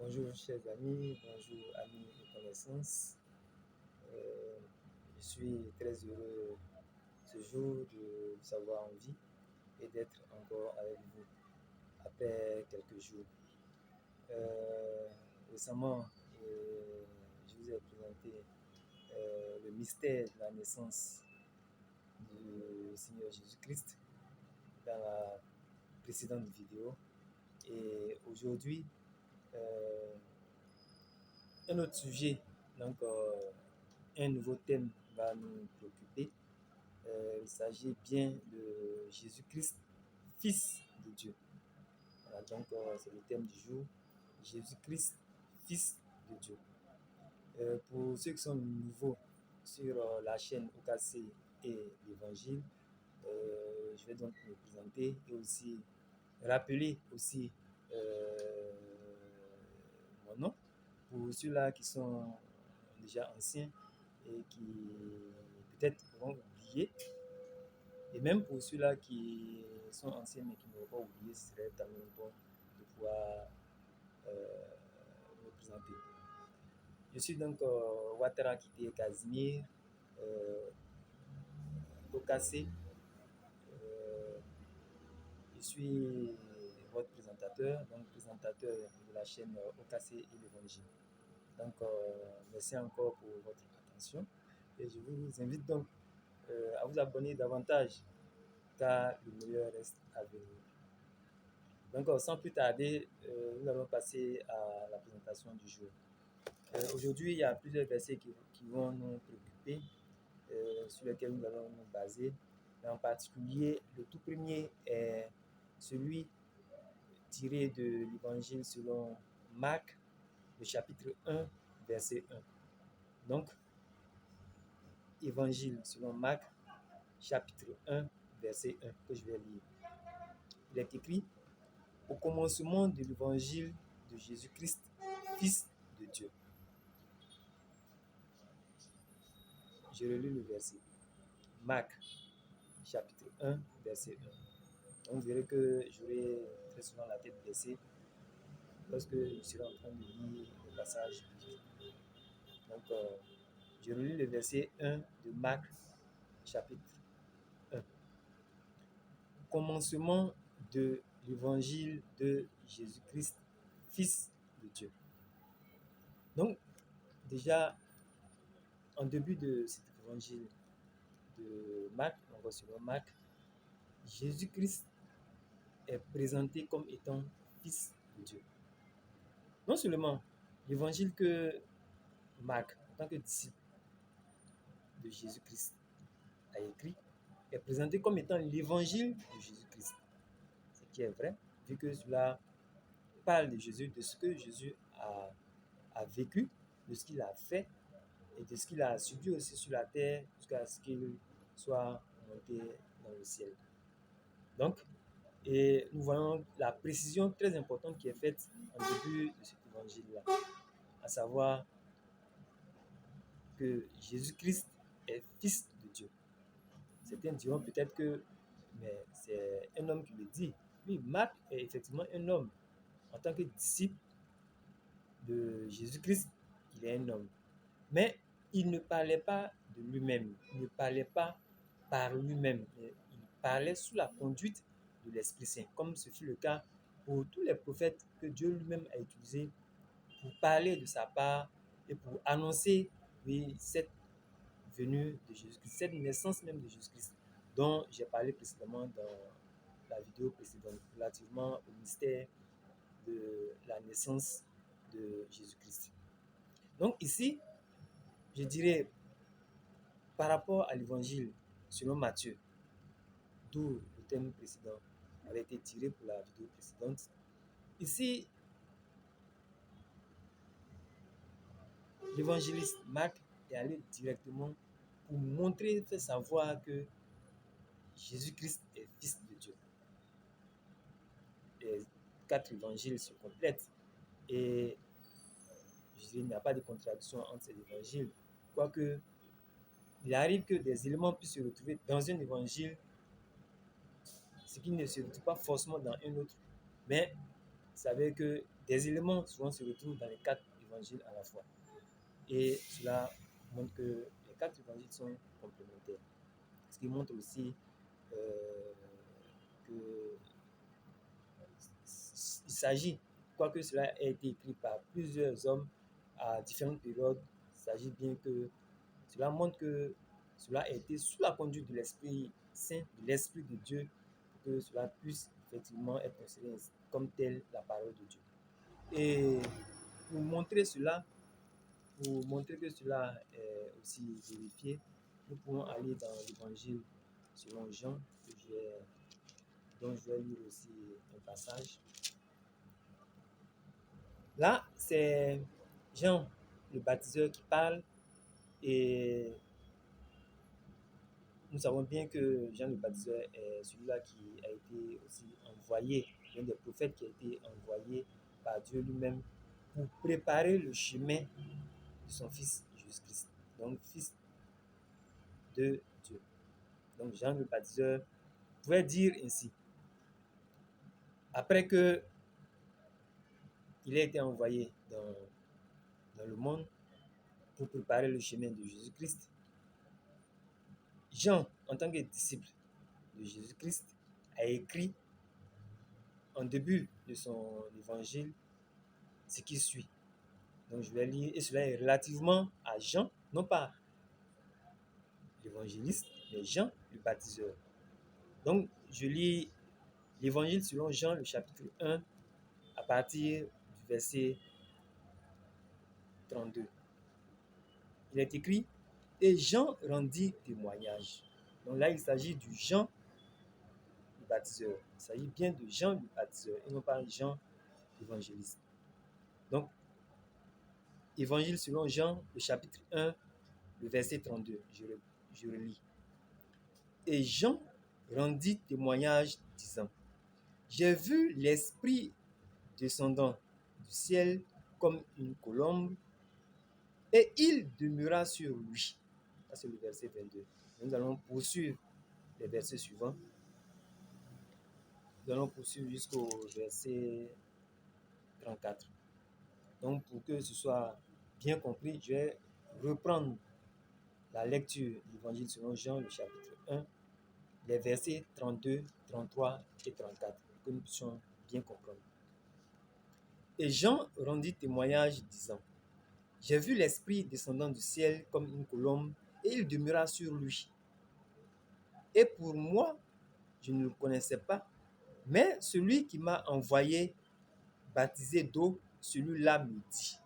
Bonjour chers amis, bonjour amis et connaissances. Je suis très heureux ce jour de vous avoir en vie et d'être encore avec vous après quelques jours. Récemment, je vous ai présenté le mystère de la naissance du Seigneur Jésus-Christ dans la précédente vidéo. Et aujourd'hui, un autre sujet, donc un nouveau thème va nous préoccuper. Il s'agit bien de Jésus-Christ, Fils de Dieu. Voilà, donc c'est le thème du jour, Jésus-Christ, Fils de Dieu. Pour ceux qui sont nouveaux sur la chaîne OKC et l'Évangile, je vais donc me présenter et aussi rappeler aussi mon nom pour ceux-là qui sont déjà anciens et qui peut-être auront oublié. Et même pour ceux-là qui sont anciens mais qui n'auront pas oublié, ce serait quand même bon de pouvoir me présenter. Je suis donc Ouattara Kité Casimir, OKC. Je suis votre présentateur, donc présentateur de la chaîne OKC et l'Évangile. Donc, merci encore pour votre attention et je vous invite donc à vous abonner davantage car le meilleur reste à venir. Donc, sans plus tarder, nous allons passer à la présentation du jour. Aujourd'hui, il y a plusieurs versets qui vont nous préoccuper, sur lesquels nous allons nous baser. Mais en particulier, le tout premier est celui tiré de l'Évangile selon Marc, le chapitre 1, verset 1. Donc, Évangile selon Marc, chapitre 1, verset 1, que je vais lire. Il est écrit: au commencement de l'Évangile de Jésus-Christ, Fils de Dieu. Je relis le verset. Marc, chapitre 1, verset 1. Donc, vous verrez que j'aurai très souvent la tête baissée lorsque je serai en train de lire le passage. Donc, je relis le verset 1 de Marc, chapitre 1. Commencement de l'évangile de Jésus-Christ, Fils de Dieu. Donc, déjà, en début de cet évangile de Marc, on voit selon Marc, Jésus-Christ est présenté comme étant Fils de Dieu. Non seulement l'évangile que Marc, en tant que disciple de Jésus-Christ, a écrit, est présenté comme étant l'évangile de Jésus-Christ. Ce qui est vrai, vu que cela parle de Jésus, de ce que Jésus a vécu, de ce qu'il a fait et de ce qu'il a subi aussi sur la terre jusqu'à ce qu'il soit monté dans le ciel. Donc, et nous voyons la précision très importante qui est faite en début de cet évangile-là, à savoir que Jésus-Christ est Fils de Dieu. Certains diront peut-être que mais c'est un homme qui le dit. Oui, Marc est effectivement un homme. En tant que disciple de Jésus-Christ, il est un homme. Mais il ne parlait pas de lui-même. Il ne parlait pas par lui-même. Il parlait sous la conduite de l'Esprit Saint, comme ce fut le cas pour tous les prophètes que Dieu lui-même a utilisés pour parler de sa part et pour annoncer, oui, cette venue de Jésus-Christ, cette naissance même de Jésus-Christ, dont j'ai parlé précédemment dans la vidéo précédente, relativement au mystère de la naissance de Jésus-Christ. Donc ici, je dirais, par rapport à l'évangile selon Matthieu, d'où le thème précédent avait été tiré pour la vidéo précédente, ici, l'évangéliste Marc est allé directement pour montrer, faire savoir que Jésus-Christ est Fils de Dieu. Les 4 évangiles se complètent et je dirais, il n'y a pas de contradiction entre ces évangiles, quoique il arrive que des éléments puissent se retrouver dans un évangile, ce qui ne se retrouve pas forcément dans un autre. Mais vous savez que des éléments souvent se retrouvent dans les 4 évangiles à la fois. Et cela montre que les 4 évangiles sont complémentaires. Ce qui montre aussi qu'il s'agit, quoique cela ait été écrit par plusieurs hommes à différentes périodes, il s'agit bien que cela montre que cela a été sous la conduite de l'Esprit Saint, de l'Esprit de Dieu, pour que cela puisse effectivement être considéré comme tel la parole de Dieu. Et pour montrer cela, pour montrer que cela est aussi vérifié, nous pouvons aller dans l'évangile selon Jean, dont je vais lire aussi un passage. Là, c'est Jean le baptiseur qui parle, et nous savons bien que Jean le baptiseur est celui-là qui a été aussi envoyé, l'un des prophètes qui a été envoyé par Dieu lui-même pour préparer le chemin de son fils Jésus-Christ, donc fils de Dieu. Donc Jean le baptiseur pouvait dire ainsi, après que il a été envoyé dans le monde pour préparer le chemin de Jésus-Christ, Jean, en tant que disciple de Jésus-Christ, a écrit en début de son évangile ce qui suit. Donc je vais lire, et cela est relativement à Jean, non pas l'évangéliste, mais Jean le baptiseur. Donc je lis l'évangile selon Jean, le chapitre 1, à partir du verset 32. Il est écrit, et Jean rendit témoignage. Donc là, il s'agit du Jean le baptiseur. Il s'agit bien de Jean le baptiseur et non pas Jean l'évangéliste. Donc, évangile selon Jean, le chapitre 1, le verset 32. Je relis. Et Jean rendit témoignage disant, j'ai vu l'Esprit descendant du ciel comme une colombe, et il demeura sur lui. Ça, c'est le verset 22. Nous allons poursuivre les versets suivants. Nous allons poursuivre jusqu'au verset 34. Donc, pour que ce soit bien compris, je vais reprendre la lecture de l'Évangile selon Jean, le chapitre 1, les versets 32, 33 et 34, pour que nous puissions bien comprendre. Et Jean rendit témoignage disant, j'ai vu l'Esprit descendant du ciel comme une colombe, et il demeura sur lui. Et pour moi, je ne le connaissais pas, mais celui qui m'a envoyé baptiser d'eau, celui-là me dit,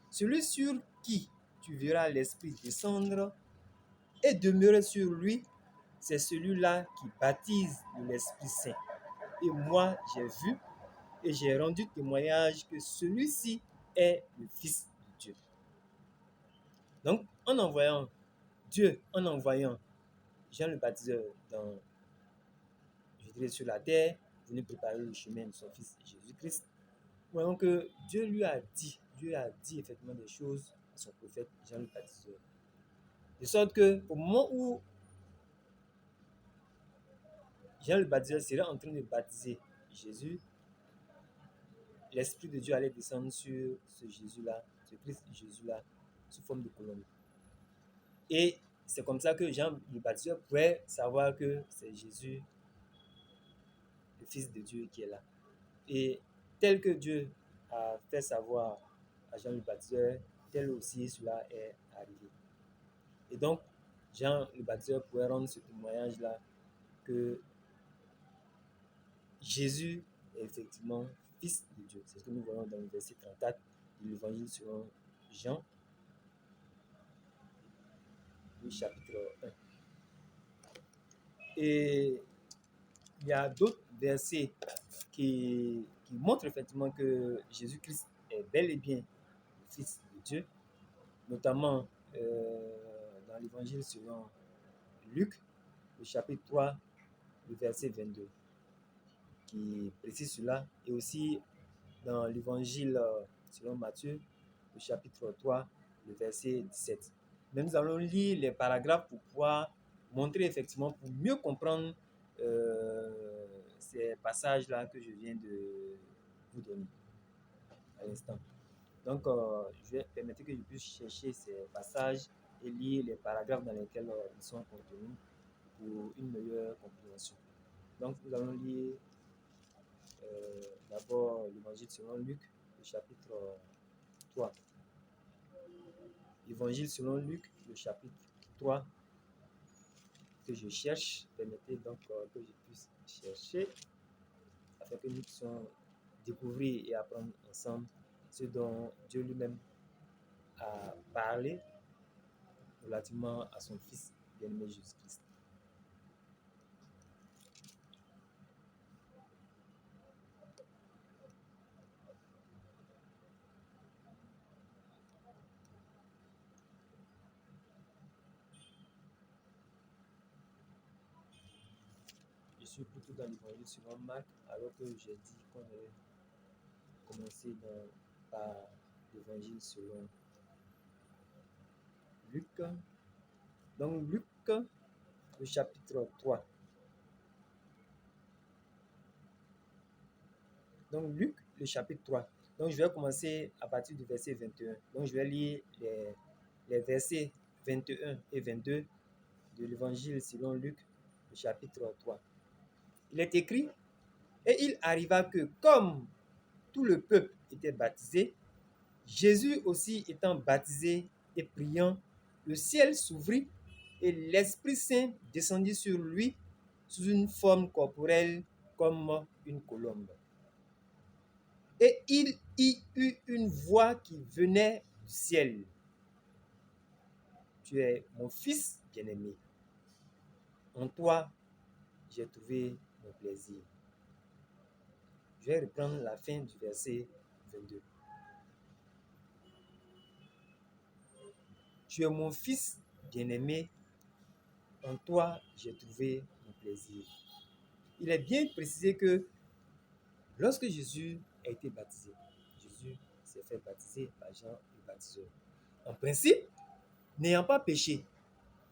celui sur qui tu verras l'Esprit descendre et demeurer sur lui, c'est celui-là qui baptise de l'Esprit Saint. Et moi, j'ai vu et j'ai rendu témoignage que celui-ci est le Fils de Dieu. Donc, en envoyant Jean le baptiseur sur la terre, venir préparer le chemin de son Fils Jésus-Christ, voyons que Dieu a dit effectivement des choses à son prophète Jean le baptiseur. De sorte que au moment où Jean le baptiseur serait en train de baptiser Jésus, l'Esprit de Dieu allait descendre sur ce Jésus-là, ce Christ Jésus-là, sous forme de colombe. Et c'est comme ça que Jean le baptiseur pouvait savoir que c'est Jésus, le Fils de Dieu, qui est là. Et tel que Dieu a fait savoir à Jean le baptiseur, tel aussi cela est arrivé. Et donc, Jean le baptiseur pouvait rendre ce témoignage-là que Jésus est effectivement Fils de Dieu. C'est ce que nous voyons dans le verset 34 de l'Évangile selon Jean, le chapitre 1. Et il y a d'autres versets qui montrent effectivement que Jésus-Christ est bel et bien le Fils de Dieu, notamment dans l'Évangile selon Luc, le chapitre 3, le verset 22, qui précise cela, et aussi dans l'Évangile selon Matthieu, le chapitre 3, le verset 17. Mais nous allons lire les paragraphes pour pouvoir montrer effectivement, pour mieux comprendre ces passages-là que je viens de vous donner. à l'instant. Donc, je vais permettre que je puisse chercher ces passages et lire les paragraphes dans lesquels ils sont contenus pour une meilleure compréhension. Donc, nous allons lire d'abord l'Évangile selon Luc, le chapitre 3. Évangile selon Luc, le chapitre 3, que je cherche. Permettez donc que je puisse chercher afin que nous puissions découvrir et apprendre ensemble ce dont Dieu lui-même a parlé relativement à son Fils bien-aimé Jésus-Christ. Je suis plutôt dans l'Évangile selon Marc, alors que j'ai dit qu'on allait commencer par l'Évangile selon Luc. Donc Luc, le chapitre 3. Donc Luc, le chapitre 3. Donc je vais commencer à partir du verset 21. Donc je vais lire les versets 21 et 22 de l'Évangile selon Luc, le chapitre 3. Il est écrit, et il arriva que comme tout le peuple était baptisé, Jésus aussi étant baptisé et priant, le ciel s'ouvrit et l'Esprit Saint descendit sur lui sous une forme corporelle comme une colombe. Et il y eut une voix qui venait du ciel. Tu es mon fils bien-aimé. En toi, j'ai trouvé mon plaisir. Je vais reprendre la fin du verset 22. Tu es mon fils bien-aimé. En toi, j'ai trouvé mon plaisir. Il est bien précisé que lorsque Jésus a été baptisé, Jésus s'est fait baptiser par Jean le baptiseur. En principe, n'ayant pas péché,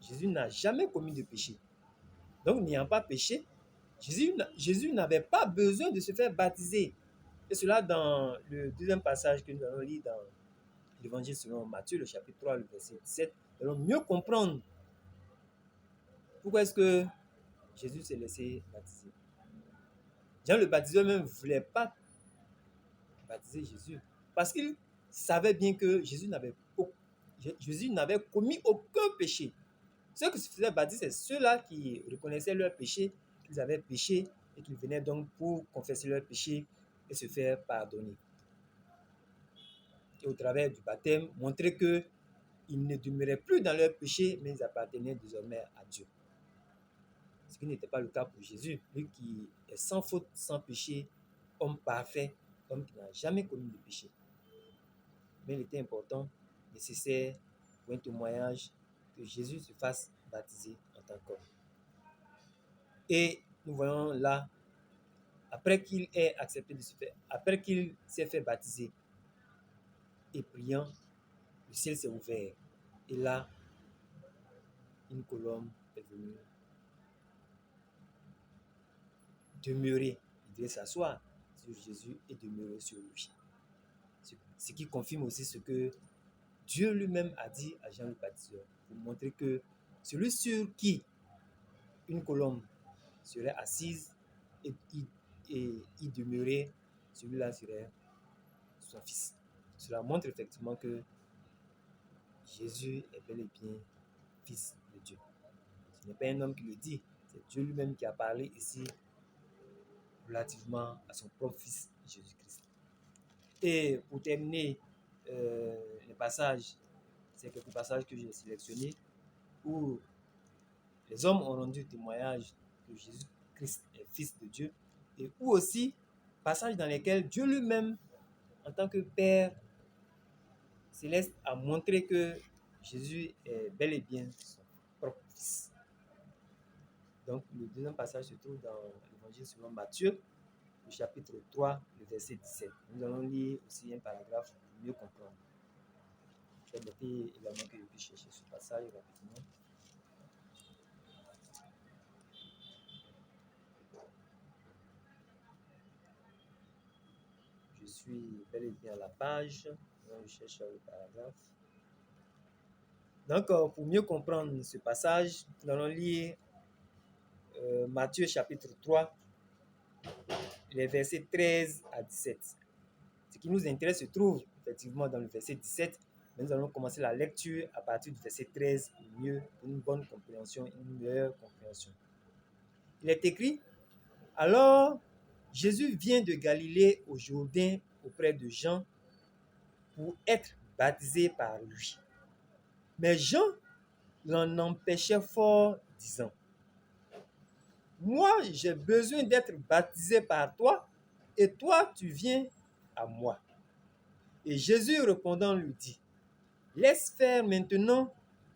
Jésus n'a jamais commis de péché. Donc, n'ayant pas péché, Jésus n'avait pas besoin de se faire baptiser. Et cela dans le deuxième passage que nous allons lire dans l'Évangile selon Matthieu, le chapitre 3, le verset 17. Nous allons mieux comprendre pourquoi est-ce que Jésus s'est laissé baptiser. Jean le baptiseur même ne voulait pas baptiser Jésus parce qu'il savait bien que Jésus n'avait commis aucun péché. Ceux qui se faisaient baptiser, c'est ceux-là qui reconnaissaient leur péché, qu'ils avaient péché et qu'ils venaient donc pour confesser leur péché et se faire pardonner. Et au travers du baptême, montrer qu'ils ne demeuraient plus dans leur péché, mais ils appartenaient désormais à Dieu. Ce qui n'était pas le cas pour Jésus, lui qui est sans faute, sans péché, homme parfait, homme qui n'a jamais commis de péché. Mais il était important, nécessaire pour un témoignage que Jésus se fasse baptiser en tant qu'homme. Et nous voyons là, après qu'il ait accepté de se faire, après qu'il s'est fait baptiser et priant, le ciel s'est ouvert. Et là, une colombe est venue demeurer. Il devait s'asseoir sur Jésus et demeurer sur lui. Ce qui confirme aussi ce que Dieu lui-même a dit à Jean le baptiseur, pour montrer que celui sur qui une colombe serait assise et y demeurer, celui-là serait son fils. Cela montre effectivement que Jésus est bel et bien fils de Dieu. Ce n'est pas un homme qui le dit, c'est Dieu lui-même qui a parlé ici relativement à son propre fils Jésus-Christ. Et pour terminer les passages, c'est quelques passages que j'ai sélectionnés où les hommes ont rendu témoignage que Jésus-Christ est fils de Dieu, et où aussi passages dans lesquels Dieu lui-même, en tant que Père céleste, a montré que Jésus est bel et bien son propre fils. Donc le deuxième passage se trouve dans l'Évangile selon Matthieu, le chapitre 3, le verset 17. Nous allons lire aussi un paragraphe pour mieux comprendre. Je vais noter également que je puisse chercher ce passage rapidement. Je suis bel et bien à la page. Donc, je cherche le paragraphe. Donc, pour mieux comprendre ce passage, nous allons lire Matthieu chapitre 3, les versets 13 à 17. Ce qui nous intéresse se trouve effectivement dans le verset 17, mais nous allons commencer la lecture à partir du verset 13 pour mieux, une bonne compréhension, une meilleure compréhension. Il est écrit: alors Jésus vient de Galilée au Jourdain auprès de Jean pour être baptisé par lui. Mais Jean l'en empêchait fort, disant: moi, j'ai besoin d'être baptisé par toi, et toi, tu viens à moi. Et Jésus répondant lui dit: laisse faire maintenant,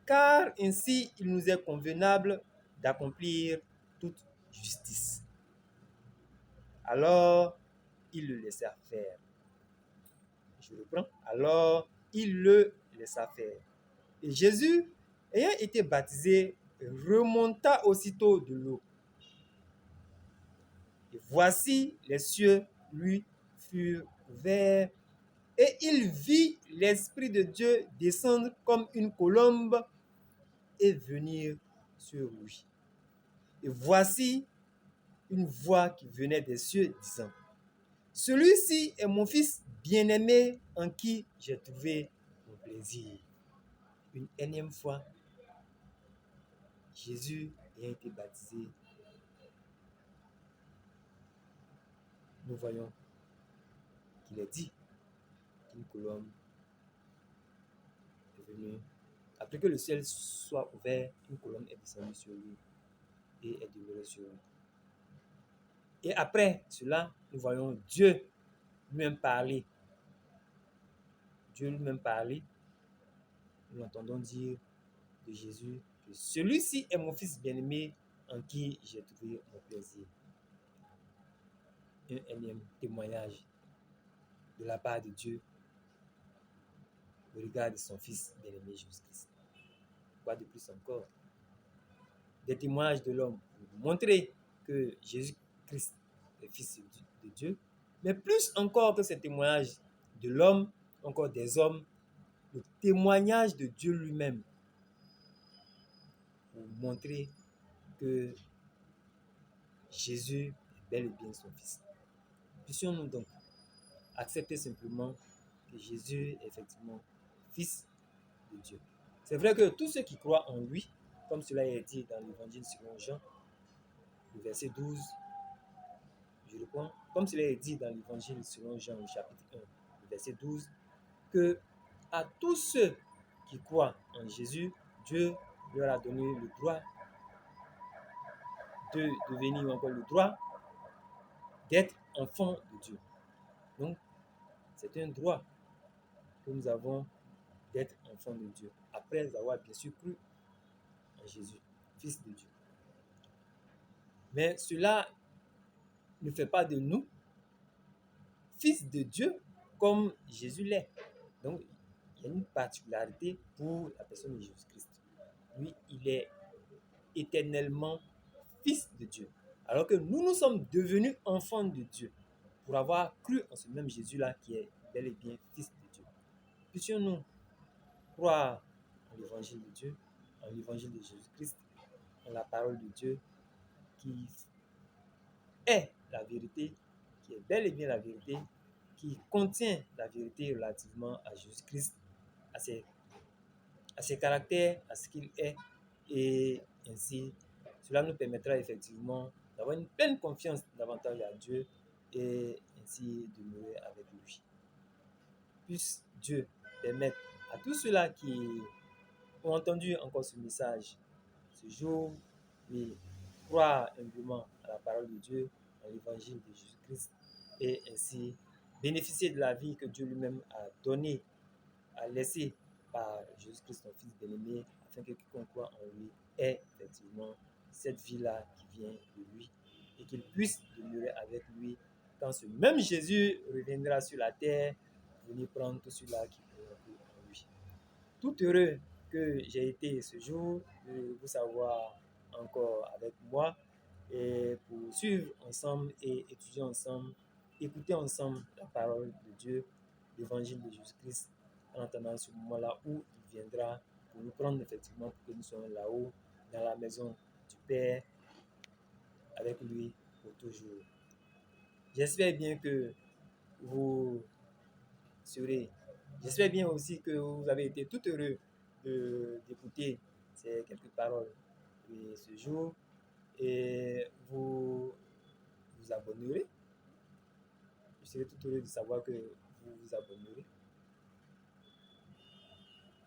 car ainsi il nous est convenable d'accomplir toute justice. Alors, il le laissa faire. Je reprends. Alors, il le laissa faire. Et Jésus, ayant été baptisé, remonta aussitôt de l'eau. Et voici, les cieux lui furent ouverts, et il vit l'Esprit de Dieu descendre comme une colombe et venir sur lui. Et voici une voix qui venait des cieux disant: celui-ci est mon fils bien-aimé en qui j'ai trouvé mon plaisir. Une énième fois, Jésus ayant été baptisé, nous voyons qu'il est dit qu'une colombe est venue. Après que le ciel soit ouvert, une colombe est descendue sur lui et est demeurée sur lui. Et après cela, nous voyons Dieu lui-même parler. Dieu lui-même parler. Nous l'entendons dire de Jésus que celui-ci est mon fils bien-aimé en qui j'ai trouvé mon plaisir. Un énième témoignage de la part de Dieu au regard de son fils bien-aimé Jésus-Christ. Quoi de plus encore? Des témoignages de l'homme pour montrer que Jésus-Christ est fils de Dieu, mais plus encore que ces témoignages de l'homme, encore des hommes, le témoignage de Dieu lui-même pour montrer que Jésus est bel et bien son fils. Puissions-nous donc accepter simplement que Jésus est effectivement fils de Dieu. C'est vrai que tous ceux qui croient en lui, comme cela est dit dans l'évangile selon Jean, le verset 12, je reprends, comme cela est dit dans l'évangile selon Jean, le chapitre 1, le verset 12, que à tous ceux qui croient en Jésus, Dieu leur a donné le droit de devenir, ou encore le droit d'être enfants de Dieu. Donc, c'est un droit que nous avons d'être enfants de Dieu, après avoir bien sûr cru en Jésus, fils de Dieu. Mais cela ne fait pas de nous fils de Dieu comme Jésus l'est. Donc, il y a une particularité pour la personne de Jésus-Christ. Lui, il est éternellement fils de Dieu. Alors que nous sommes devenus enfants de Dieu pour avoir cru en ce même Jésus-là qui est bel et bien fils de Dieu. Puissions-nous croire en l'évangile de Dieu, en l'évangile de Jésus-Christ, en la parole de Dieu qui est la vérité, qui est bel et bien la vérité, qui contient la vérité relativement à Jésus-Christ, à ses caractères, à ce qu'il est, et ainsi, cela nous permettra effectivement d'avoir une pleine confiance davantage à Dieu et ainsi demeurer avec lui. Puisse Dieu permettre à tous ceux-là qui ont entendu encore ce message ce jour et croire humblement à la parole de Dieu, à l'évangile de Jésus-Christ, et ainsi bénéficier de la vie que Dieu lui-même a donnée, a laissée par Jésus-Christ, son Fils bien-aimé, afin que quiconque croit en lui ait effectivement cette vie-là qui vient de lui et qu'il puisse demeurer avec lui quand ce même Jésus reviendra sur la terre pour venir prendre tout ceux-là qui croient en lui. Tout heureux que j'ai été ce jour de vous savoir encore avec moi et pour suivre ensemble et étudier ensemble écouter ensemble la parole de Dieu, l'évangile de Jésus-Christ, en attendant ce moment-là où il viendra pour nous prendre effectivement pour que nous soyons là-haut, dans la maison du Père, avec lui pour toujours. J'espère bien que vous serez. J'espère bien aussi que vous avez été tout heureux d'écouter ces quelques paroles de ce jour et vous vous abonnerez. Je serai tout heureux de savoir que vous vous abonnerez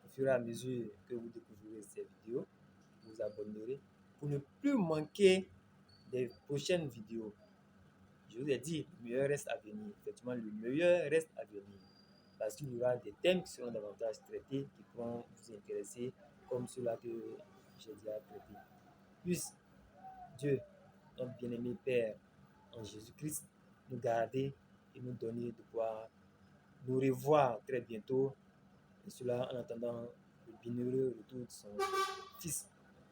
au fur et à mesure que vous découvrirez ces vidéos. Vous vous abonnerez pour ne plus manquer des prochaines vidéos. Je vous ai dit, le meilleur reste à venir. Effectivement, le meilleur reste à venir. Parce qu'il y aura des thèmes qui seront davantage traités, qui pourront vous intéresser, comme ceux-là que j'ai déjà traités. Puisse Dieu, notre bien-aimé Père, en Jésus-Christ, nous garder et nous donner de pouvoir nous revoir très bientôt. Et cela en attendant le bienheureux retour de son Fils.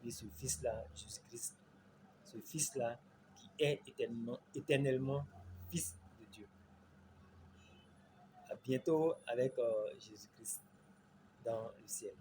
Et ce Fils-là, Jésus-Christ, ce Fils-là qui est éternellement Fils de Dieu. À bientôt avec Jésus-Christ dans le ciel.